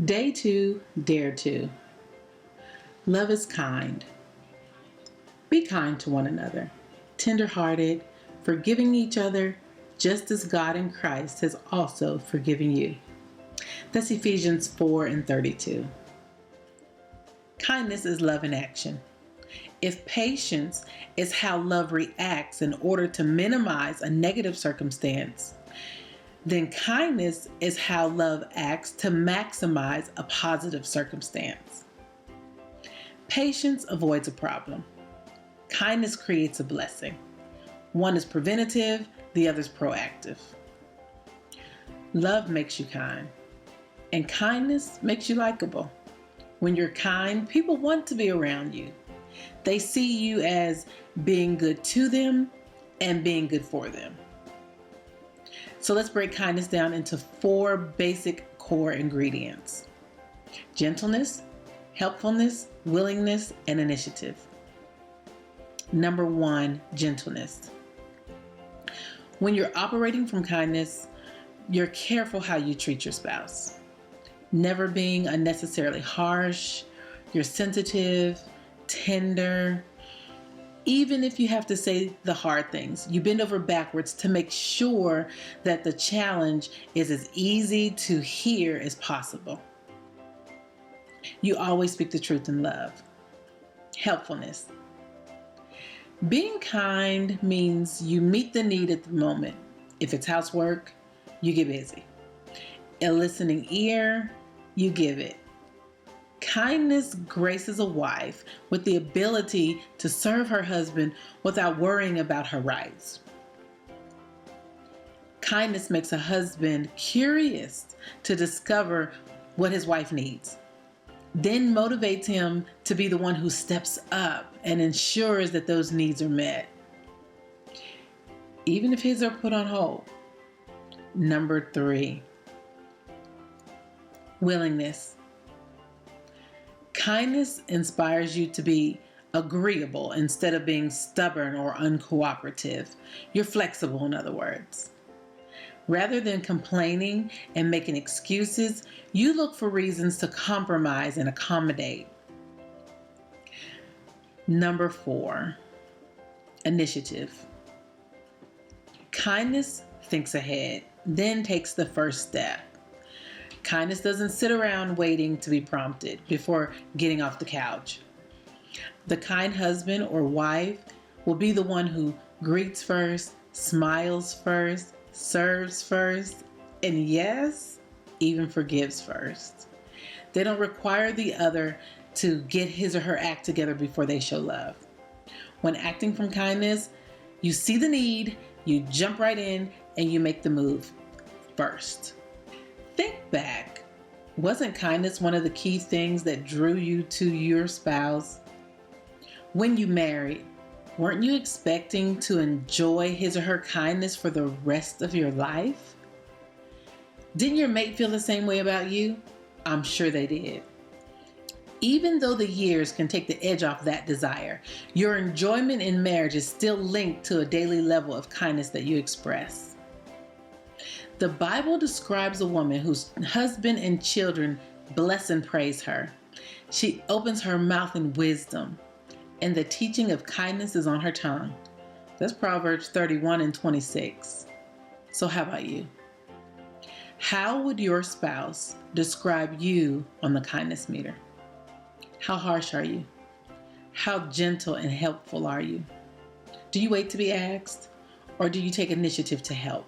Day 2, Dare to. Love is kind. Be kind to one another, tender-hearted, forgiving each other, just as God in Christ has also forgiven you. That's Ephesians 4:32. Kindness is love in action. If patience is how love reacts in order to minimize a negative circumstance, then kindness is how love acts to maximize a positive circumstance. Patience avoids a problem. Kindness creates a blessing. One is preventative, the other is proactive. Love makes you kind, and kindness makes you likable. When you're kind, people want to be around you. They see you as being good to them and being good for them. So let's break kindness down into 4 basic core ingredients: gentleness, helpfulness, willingness, and initiative. Number 1, gentleness. When you're operating from kindness, you're careful how you treat your spouse. Never being unnecessarily harsh, you're sensitive, tender. Even if you have to say the hard things, you bend over backwards to make sure that the challenge is as easy to hear as possible. You always speak the truth in love. Helpfulness. Being kind means you meet the need at the moment. If it's housework, you get busy. A listening ear, you give it. Kindness graces a wife with the ability to serve her husband without worrying about her rights. Kindness makes a husband curious to discover what his wife needs, then motivates him to be the one who steps up and ensures that those needs are met, even if his are put on hold. Number 3, willingness. Kindness inspires you to be agreeable instead of being stubborn or uncooperative. You're flexible, in other words. Rather than complaining and making excuses, you look for reasons to compromise and accommodate. Number 4, initiative. Kindness thinks ahead, then takes the first step. Kindness doesn't sit around waiting to be prompted before getting off the couch. The kind husband or wife will be the one who greets first, smiles first, serves first, and yes, even forgives first. They don't require the other to get his or her act together before they show love. When acting from kindness, you see the need, you jump right in, and you make the move first. Think back. Wasn't kindness one of the key things that drew you to your spouse? When you married, weren't you expecting to enjoy his or her kindness for the rest of your life? Didn't your mate feel the same way about you? I'm sure they did. Even though the years can take the edge off that desire, your enjoyment in marriage is still linked to a daily level of kindness that you express. The Bible describes a woman whose husband and children bless and praise her. She opens her mouth in wisdom, and the teaching of kindness is on her tongue. That's Proverbs 31:26. So how about you? How would your spouse describe you on the kindness meter? How harsh are you? How gentle and helpful are you? Do you wait to be asked, or do you take initiative to help?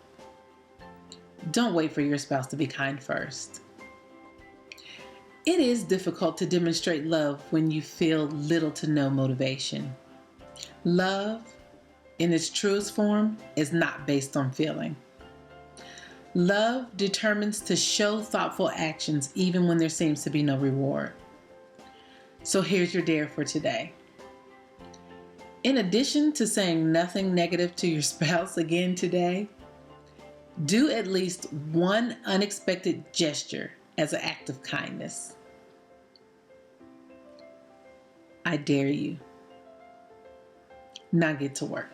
Don't wait for your spouse to be kind first. It is difficult to demonstrate love when you feel little to no motivation. Love, in its truest form, is not based on feeling. Love determines to show thoughtful actions even when there seems to be no reward. So here's your dare for today. In addition to saying nothing negative to your spouse again today, do at least one unexpected gesture as an act of kindness. I dare you. Now get to work.